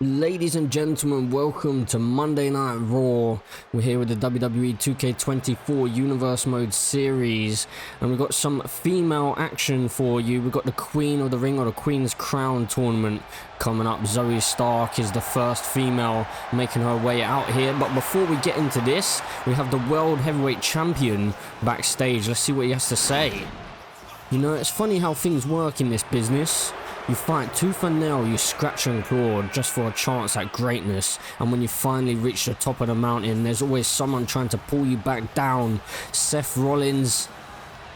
Ladies and gentlemen, welcome to Monday Night Raw. We're here with the WWE 2K24 Universe Mode series, and we've got some female action for you. We've got the Queen of the Ring, or the Queen's Crown tournament coming up. Zoey Stark is the first female making her way out here. But before we get into this, we have the World Heavyweight Champion backstage. Let's see what he has to say. You know, it's funny how things work in this business. You fight tooth and nail, you scratch and claw just for a chance at greatness, and when you finally reach the top of the mountain, there's always someone trying to pull you back down. Seth Rollins,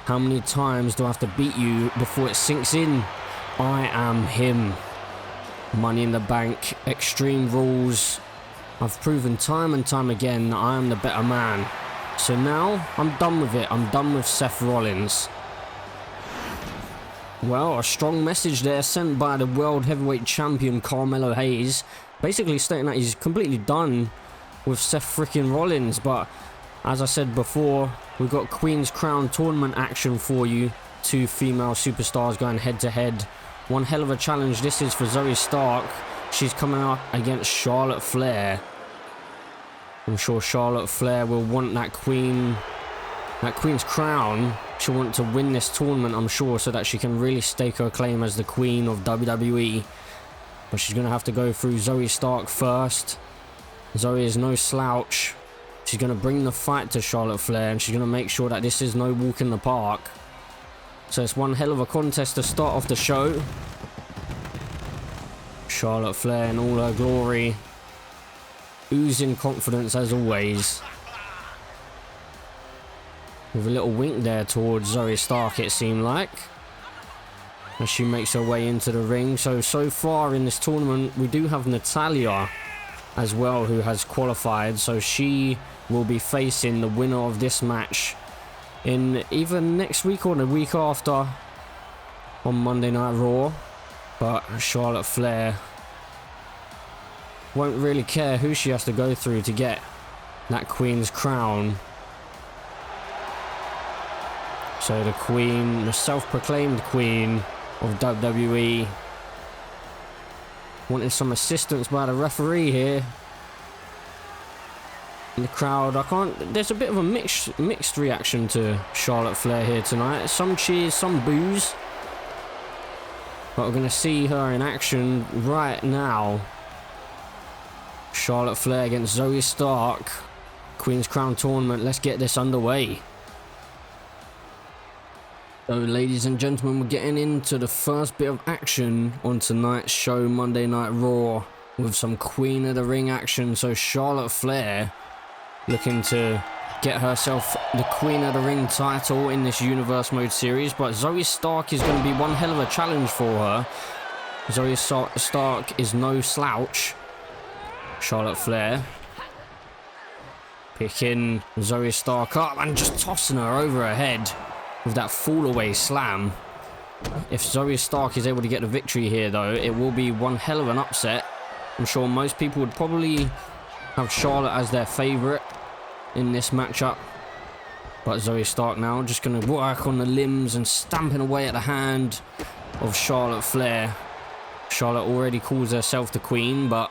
how many times do I have to beat you before it sinks in? I am him. Money in the Bank, Extreme Rules. I've proven time and time again that I am the better man. So now, I'm done with it. I'm done with Seth Rollins. Well, a strong message there sent by the World Heavyweight Champion Carmelo Hayes, basically stating that he's completely done with Seth freaking Rollins. But as I said before, we've got Queen's Crown tournament action for you. Two female superstars going head to head. One hell of a challenge this is for Zoey Stark. She's coming up against Charlotte Flair. I'm sure Charlotte Flair will want that Queen's Crown. She'll want to win this tournament, I'm sure, so that she can really stake her claim as the Queen of WWE. But she's going to have to go through Zoey Stark first. Zoey is no slouch. She's going to bring the fight to Charlotte Flair, and she's going to make sure that this is no walk in the park. So it's one hell of a contest to start off the show. Charlotte Flair in all her glory, oozing confidence as always. With a little wink there towards Zoey Stark, it seemed like, as she makes her way into the ring. So far in this tournament, we do have Natalya as well, who has qualified. So she will be facing the winner of this match in either next week or the week after on Monday Night Raw. But Charlotte Flair won't really care who she has to go through to get that Queen's Crown. So the Queen, the self-proclaimed Queen of WWE, wanting some assistance by the referee here. In the crowd, there's a bit of a mixed reaction to Charlotte Flair here tonight. Some cheers, some boos. But we're going to see her in action right now. Charlotte Flair against Zoey Stark. Queen's Crown tournament, let's get this underway. So ladies and gentlemen, we're getting into the first bit of action on tonight's show, Monday Night Raw, with some Queen of the Ring action. So Charlotte Flair looking to get herself the Queen of the Ring title in this Universe Mode series, but Zoey Stark is going to be one hell of a challenge for her. Zoey Stark is no slouch. Charlotte Flair picking Zoey Stark up and just tossing her over her head with that fall away slam. If Zoey Stark is able to get the victory here though, it will be one hell of an upset. I'm sure most people would probably have Charlotte as their favourite in this matchup. But Zoey Stark now just going to work on the limbs and stamping away at the hand of Charlotte Flair. Charlotte already calls herself the Queen, but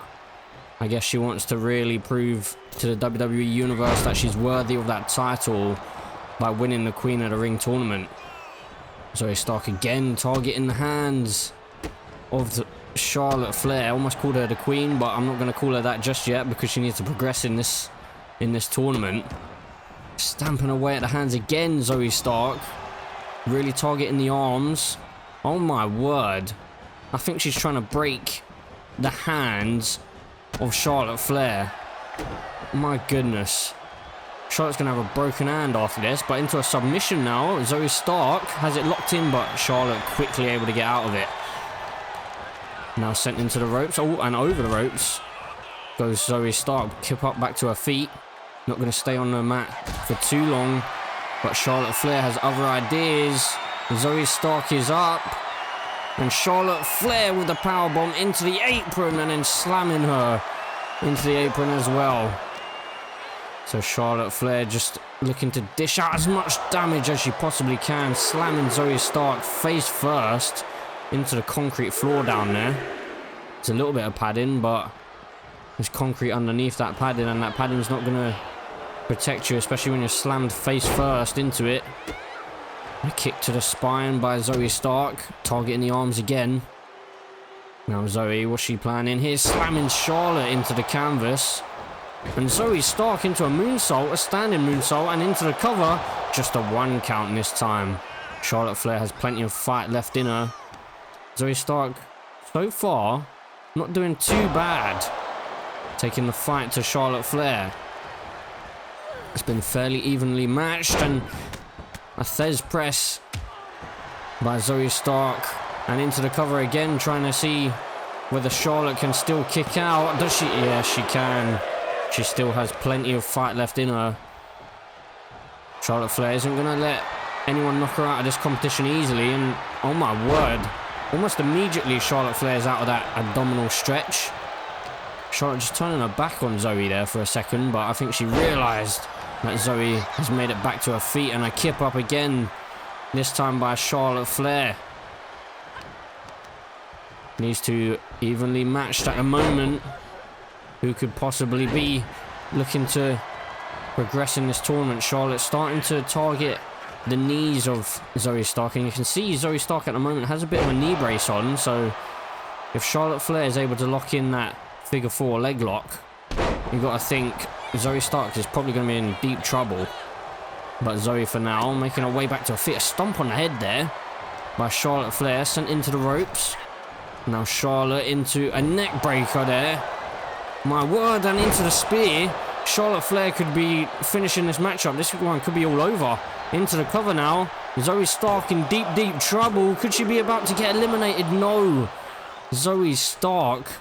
I guess she wants to really prove to the WWE Universe that she's worthy of that title by winning the Queen of the Ring tournament. Zoey Stark again targeting the hands of Charlotte Flair. I almost called her the Queen, but I'm not going to call her that just yet because she needs to progress in this tournament. Stamping away at the hands again, Zoey Stark. Really targeting the arms. Oh my word. I think she's trying to break the hands of Charlotte Flair. My goodness. Charlotte's going to have a broken hand after this, but into a submission now. Zoey Stark has it locked in, but Charlotte quickly able to get out of it. Now sent into the ropes. Oh, and over the ropes goes Zoey Stark. Kip up back to her feet. Not going to stay on the mat for too long, but Charlotte Flair has other ideas. Zoey Stark is up, and Charlotte Flair with the powerbomb into the apron and then slamming her into the apron as well. So Charlotte Flair just looking to dish out as much damage as she possibly can, slamming Zoey Stark face first into the concrete floor down there. It's a little bit of padding, but There's concrete underneath that padding, and that padding's not going to protect you, especially when you're slammed face first into it. A kick to the spine by Zoey Stark, targeting the arms again. Now Zoey, what's she planning here? Slamming Charlotte into the canvas. And Zoey Stark into a moonsault, a standing moonsault, and into the cover. Just a 1 count this time. Charlotte Flair has plenty of fight left in her. Zoey Stark, so far, not doing too bad. Taking the fight to Charlotte Flair. It's been fairly evenly matched, and a Thez press by Zoey Stark. And into the cover again, trying to see whether Charlotte can still kick out. Does she? Yeah, she can. She still has plenty of fight left in her. Charlotte Flair isn't going to let anyone knock her out of this competition easily. And, oh my word, almost immediately Charlotte Flair's out of that abdominal stretch. Charlotte just turning her back on Zoey there for a second, but I think she realised that Zoey has made it back to her feet, and a kip up again, this time by Charlotte Flair. These two evenly matched at the moment. Who could possibly be looking to progress in this tournament? Charlotte starting to target the knees of Zoey Stark, and you can see Zoey Stark at the moment has a bit of a knee brace on, so if Charlotte Flair is able to lock in that figure 4 leg lock, you've got to think Zoey Stark is probably going to be in deep trouble. But Zoey for now making her way back to her feet. A stomp on the head there by Charlotte Flair, sent into the ropes. Now Charlotte into a neck breaker there. My word, and into the spear. Charlotte Flair could be finishing this matchup. This one could be all over. Into the cover now. Zoey Stark in deep, deep trouble. Could she be about to get eliminated? No. Zoey Stark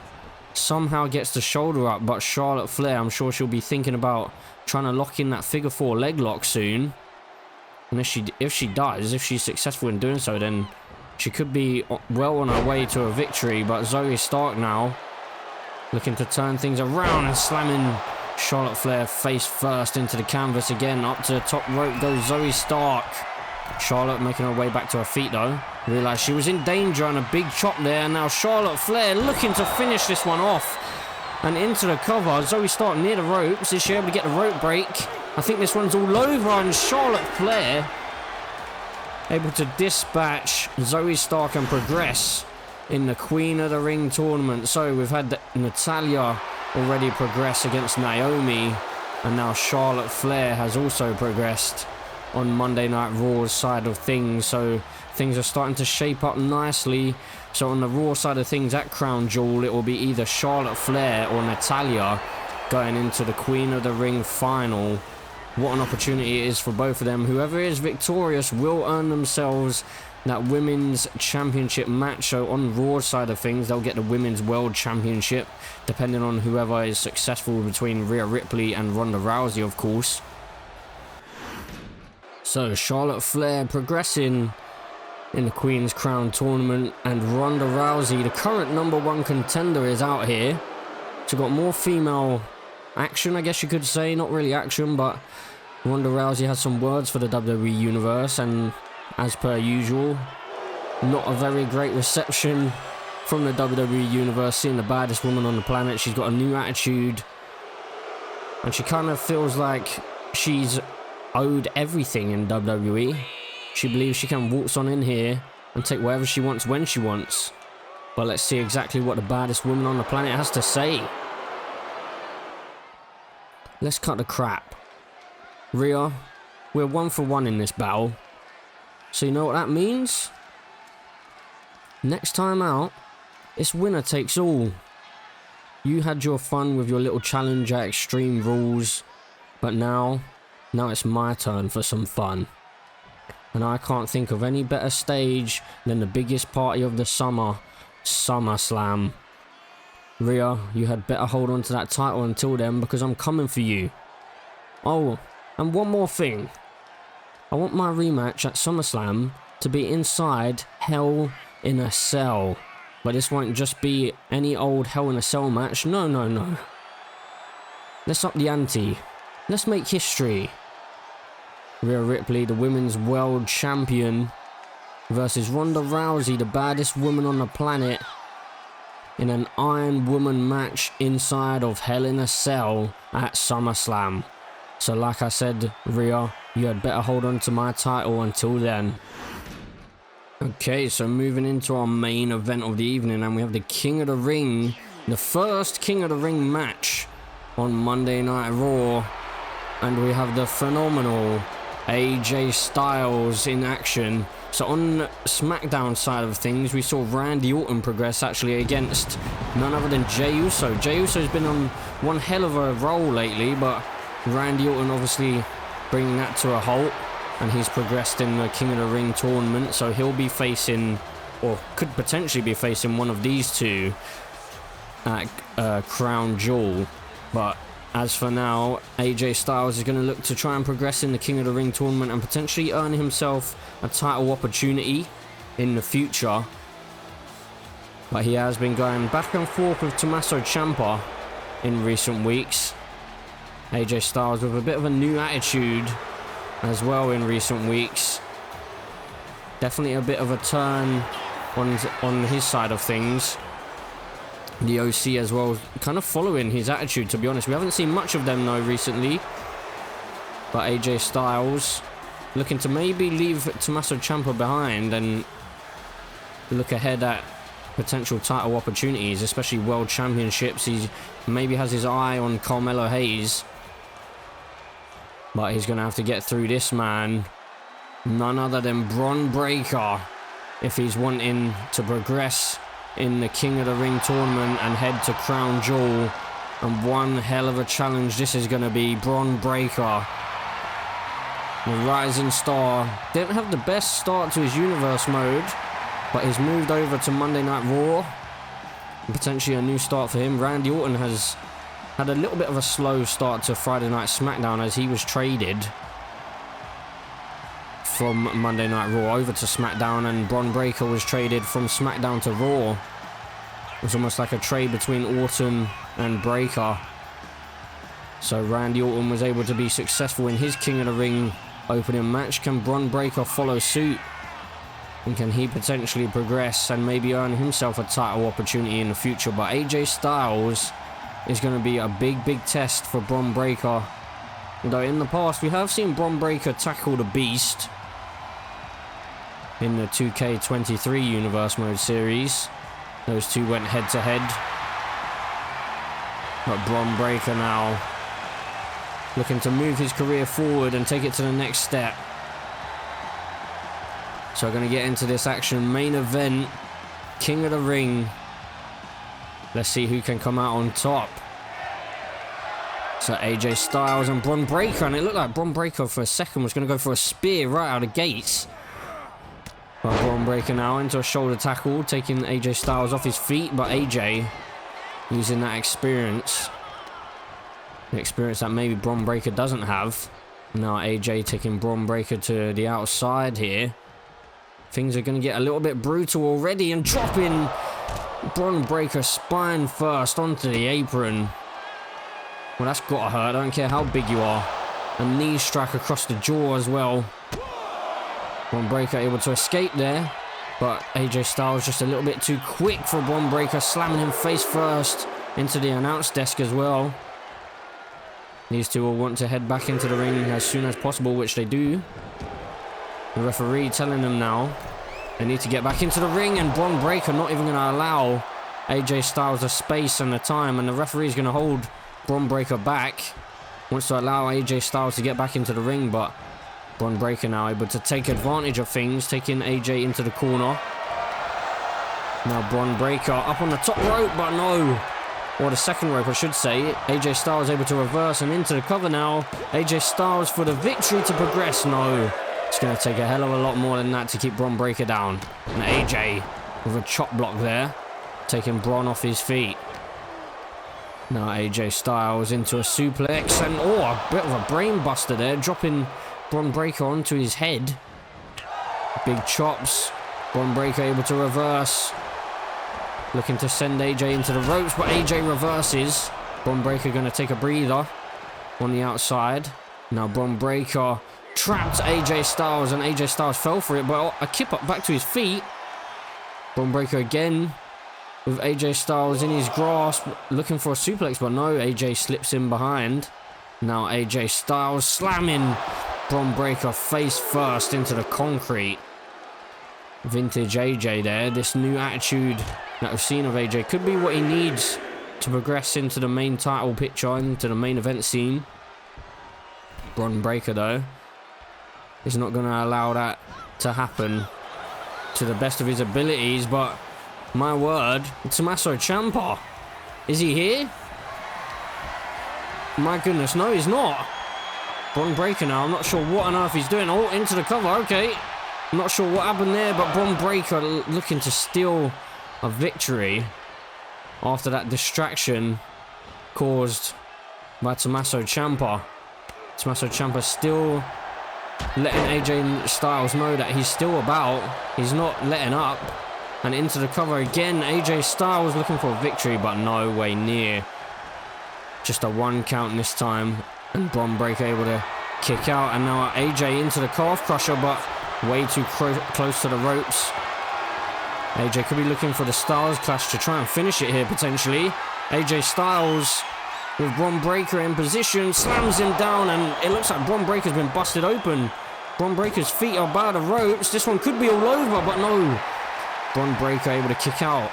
somehow gets the shoulder up, but Charlotte Flair, I'm sure she'll be thinking about trying to lock in that figure 4 leg lock soon. And if she does, if she's successful in doing so, then she could be well on her way to a victory. But Zoey Stark now looking to turn things around and slamming Charlotte Flair face first into the canvas again. Up to the top rope goes Zoey Stark. Charlotte making her way back to her feet though. Realised she was in danger, and a big chop there. And now Charlotte Flair looking to finish this one off. And into the cover. Zoey Stark near the ropes. Is she able to get the rope break? I think this one's all over, and Charlotte Flair able to dispatch Zoey Stark and progress in the Queen of the Ring tournament. So we've had Natalya already progress against Naomi, and now Charlotte Flair has also progressed on Monday Night Raw's side of things. So things are starting to shape up nicely. So on the Raw side of things at Crown Jewel, it will be either Charlotte Flair or Natalya going into the Queen of the Ring final. What an opportunity it is for both of them. Whoever is victorious will earn themselves that Women's Championship match. So on Raw's side of things, they'll get the Women's World Championship, depending on whoever is successful between Rhea Ripley and Ronda Rousey, of course. So Charlotte Flair progressing in the Queen's Crown tournament, and Ronda Rousey, the current #1 contender, is out here. So got more female action, I guess you could say. Not really action, but Ronda Rousey has some words for the WWE Universe, and as per usual, not a very great reception from the WWE Universe, seeing the baddest woman on the planet. She's got a new attitude, and she kind of feels like she's owed everything in WWE. She believes she can waltz on in here and take whatever she wants when she wants. But let's see exactly what the baddest woman on the planet has to say. Let's cut the crap. Rhea, we're 1 for 1 in this battle. So you know what that means? Next time out, it's winner takes all. You had your fun with your little challenge at Extreme Rules, but now it's my turn for some fun. And I can't think of any better stage than the biggest party of the summer, Summerslam. Rhea, you had better hold on to that title until then, because I'm coming for you. Oh, and one more thing. I want my rematch at Summerslam to be inside Hell in a Cell. But this won't just be any old Hell in a Cell match. No, no, no. Let's up the ante. Let's make history. Rhea Ripley, the Women's World Champion, versus Ronda Rousey, the baddest woman on the planet, in an Iron Woman match inside of Hell in a Cell at SummerSlam. So like I said, Rhea, you had better hold on to my title until then. Okay, so moving into our main event of the evening, and we have the King of the Ring, the first King of the Ring match on Monday Night Raw, and we have the phenomenal AJ Styles in action. So on SmackDown side of things, we saw Randy Orton progress actually against none other than Jey Uso. Jey Uso's been on one hell of a roll lately, but Randy Orton obviously bringing that to a halt, and he's progressed in the King of the Ring tournament, so he'll be facing, or could potentially be facing, one of these two at Crown Jewel. But as for now, AJ Styles is going to look to try and progress in the King of the Ring tournament and potentially earn himself a title opportunity in the future. But he has been going back and forth with Tommaso Ciampa in recent weeks. AJ Styles with a bit of a new attitude as well in recent weeks. Definitely a bit of a turn on his side of things. The OC as well, kind of following his attitude, to be honest. We haven't seen much of them though recently. But AJ Styles looking to maybe leave Tommaso Ciampa behind and look ahead at potential title opportunities, especially world championships. He maybe has his eye on Carmelo Hayes. But he's going to have to get through this man. None other than Bron Breakker, if he's wanting to progress in the King of the Ring tournament and head to Crown Jewel. And one hell of a challenge this is going to be. Bron Breakker, the rising star, didn't have the best start to his Universe mode, but he's moved over to Monday Night Raw. Potentially a new start for him. Randy Orton has had a little bit of a slow start to Friday Night SmackDown, as he was traded from Monday Night Raw over to SmackDown, and Bron Breakker was traded from SmackDown to Raw. It was almost like a trade between Orton and Breakker. So Randy Orton was able to be successful in his King of the Ring opening match. Can Bron Breakker follow suit? And can he potentially progress and maybe earn himself a title opportunity in the future? But AJ Styles is going to be a big test for Bron Breakker. Though in the past we have seen Bron Breakker tackle the Beast in the 2K24 Universe Mode series. Those two went head to head. But Bron Breakker now looking to move his career forward and take it to the next step. So we're going to get into this action. Main event, King of the Ring. Let's see who can come out on top. So AJ Styles and Bron Breakker, and it looked like Bron Breakker for a second was going to go for a spear right out of the gates. But Bron Breakker now into a shoulder tackle, taking AJ Styles off his feet, but AJ using that experience. The experience that maybe Bron Breakker doesn't have. Now AJ taking Bron Breakker to the outside here. Things are going to get a little bit brutal already, and dropping Bron Breakker spine first onto the apron. Well, that's got to hurt. I don't care how big you are. A knee strike across the jaw as well. Bron Breakker able to escape there, but AJ Styles just a little bit too quick for Bron Breakker, slamming him face first into the announce desk as well. These two will want to head back into the ring as soon as possible, which they do. The referee telling them now they need to get back into the ring, and Bron Breakker not even going to allow AJ Styles the space and the time, and the referee is going to hold Bron Breakker back. Wants to allow AJ Styles to get back into the ring, but Bron Breakker now able to take advantage of things, taking AJ into the corner. Now Bron Breakker up on the top rope, but no. Or the second rope, I should say. AJ Styles able to reverse and into the cover now. AJ Styles for the victory to progress. No. It's going to take a hell of a lot more than that to keep Bron Breakker down. And AJ with a chop block there, taking Bron off his feet. Now AJ Styles into a suplex, and a bit of a brain buster there, dropping Bron Breakker onto his head. Big chops. Bron Breakker able to reverse. Looking to send AJ into the ropes, but AJ reverses. Bron Breakker going to take a breather on the outside. Now Bron Breakker trapped AJ Styles, and AJ Styles fell for it, but a kip up back to his feet. Bron Breakker again with AJ Styles in his grasp, looking for a suplex, but no, AJ slips in behind. Now AJ Styles slamming Bron Breakker face first into the concrete. Vintage AJ there. This new attitude that we've seen of AJ could be what he needs to progress into the main title picture, into the main event scene. Bron Breakker, though, is not going to allow that to happen to the best of his abilities, but my word, Tommaso Ciampa, is he here? My goodness, no, he's not. Bron Breakker now, I'm not sure what on earth he's doing. Oh, into the cover, okay. I'm not sure what happened there, but Bron Breakker looking to steal a victory after that distraction caused by Tommaso Ciampa. Tommaso Ciampa still letting AJ Styles know that he's still about. He's not letting up. And into the cover again. AJ Styles looking for a victory, but no way near. Just a 1 count this time. And Bron Breakker able to kick out. And now AJ into the calf crusher, but way too close to the ropes. AJ could be looking for the Styles Clash to try and finish it here, potentially. AJ Styles with Bron Breakker in position, slams him down, and it looks like Bron Breakker's been busted open. Bron Breakker's feet are by the ropes. This one could be all over, but no. Bron Breakker able to kick out.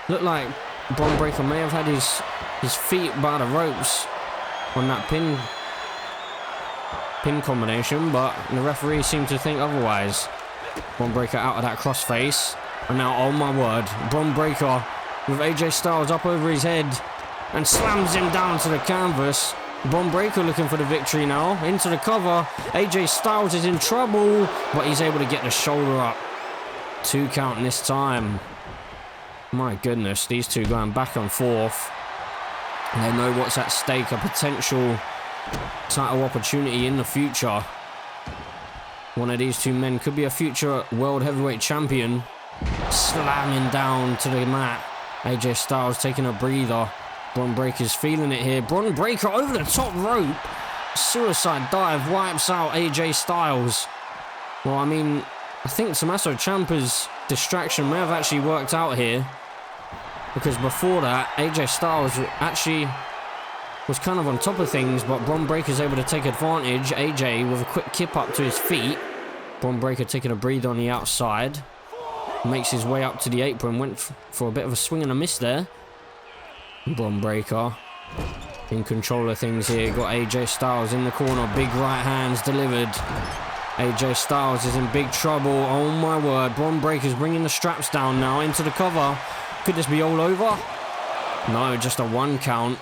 Looked like Bron Breakker may have had his feet by the ropes on that pin combination, but the referee seemed to think otherwise. Bron Breakker out of that crossface. And now, oh my word, Bron Breakker with AJ Styles up over his head and slams him down to the canvas. Bron Breakker looking for the victory now. Into the cover. AJ Styles is in trouble, but he's able to get the shoulder up. 2 count this time. My goodness, these two going back and forth. And they know what's at stake, a potential title opportunity in the future. One of these two men could be a future World Heavyweight Champion. Slamming down to the mat. AJ Styles taking a breather. Bron Breakker's feeling it here. Bron Breakker over the top rope. Suicide dive wipes out AJ Styles. Well, I mean, I think Tommaso Ciampa's distraction may have actually worked out here. Because before that, AJ Styles actually was kind of on top of things, but Bron Breakker's able to take advantage. AJ with a quick kip up to his feet. Bron Breakker taking a breather on the outside. Makes his way up to the apron. Went for a bit of a swing and a miss there. Bron Breakker in control of things here. Got AJ Styles in the corner. Big right hands delivered. AJ Styles is in big trouble. Oh my word. Bron Breakker's bringing the straps down now into the cover. Could this be all over? No, just a 1 count.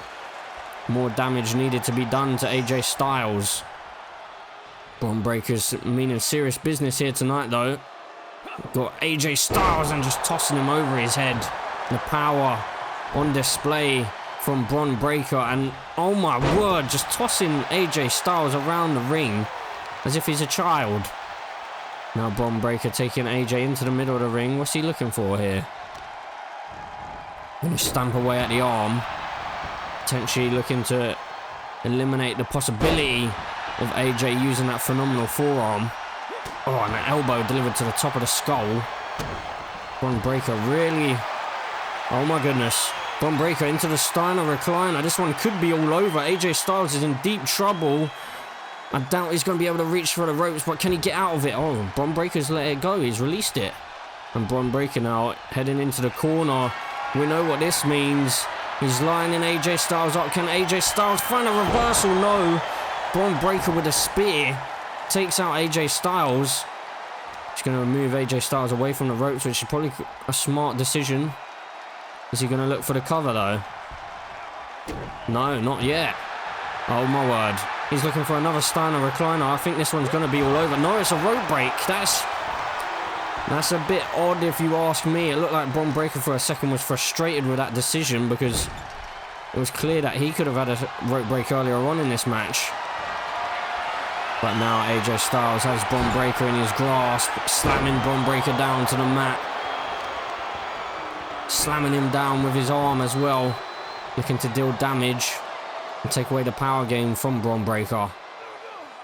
More damage needed to be done to AJ Styles. Bron Breakker's meaning serious business here tonight, though. Got AJ Styles and just tossing him over his head. The power on display from Bron Breakker. And oh my word, just tossing AJ Styles around the ring as if he's a child. Now Bron Breakker taking AJ into the middle of the ring. What's he looking for here? Gonna stamp away at the arm. Potentially looking to eliminate the possibility of AJ using that phenomenal forearm. Oh, and an elbow delivered to the top of the skull. Bron Breakker really... Oh my goodness. Bron Breakker into the Steiner recliner. This one could be all over. AJ Styles is in deep trouble. I doubt he's going to be able to reach for the ropes, but can he get out of it? Oh, Bron Breakker's let it go. He's released it. And Bron Breakker now heading into the corner. We know what this means. He's lining AJ Styles up. Can AJ Styles find a reversal? No. Bron Breakker with a spear takes out AJ Styles. He's going to move AJ Styles away from the ropes, which is probably a smart decision. Is he going to look for the cover, though? No, not yet. Oh, my word. He's looking for another Steiner recliner. I think this one's going to be all over. No, it's a rope break. That's a bit odd if you ask me. It looked like Bron Breakker for a second was frustrated with that decision because it was clear that he could have had a rope break earlier on in this match. But now AJ Styles has Bron Breakker in his grasp, slamming Bron Breakker down to the mat. Slamming him down with his arm as well, looking to deal damage and take away the power game from Bron Breakker.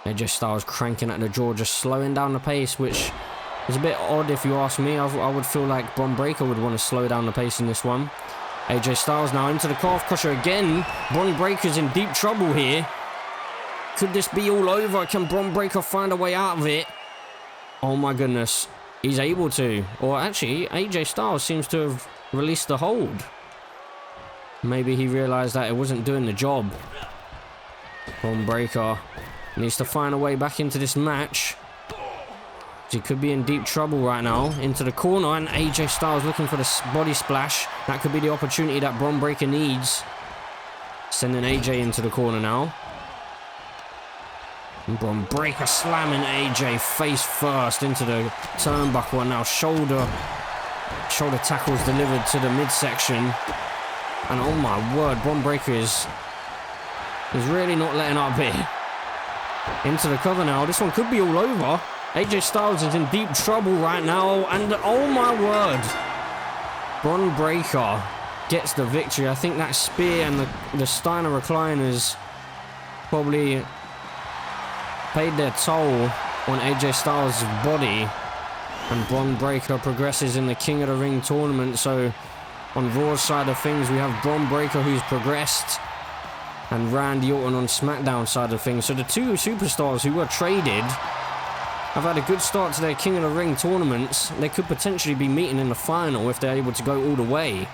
AJ Styles cranking at the jaw, just slowing down the pace, which It's a bit odd if you ask me. I would feel like Bron Breakker would want to slow down the pace in this one. AJ Styles now into the calf crusher again. Bron Breakker's in deep trouble here. Could this be all over? Can Bron Breakker find a way out of it? Oh my goodness. He's able to. Or actually, AJ Styles seems to have released the hold. Maybe he realized that it wasn't doing the job. Bron Breakker needs to find a way back into this match. He could be in deep trouble right now. Into the corner, and AJ Styles looking for the body splash. That could be the opportunity that Bron Breakker needs. Sending AJ into the corner now. And Bron Breakker slamming AJ face first into the turnbuckle, and now shoulder tackles delivered to the midsection. And oh my word, Bron Breakker is really not letting up here. Into the cover now. This one could be all over. AJ Styles is in deep trouble right now, and oh my word, Bron Breakker gets the victory. I think that spear and the Steiner recliners probably paid their toll on AJ Styles' body, and Bron Breakker progresses in the King of the Ring tournament. So on Raw's side of things, we have Bron Breakker, who's progressed, and Randy Orton on SmackDown side of things. So the two superstars who were traded have had a good start to their King of the Ring tournaments. They could potentially be meeting in the final if they're able to go all the way.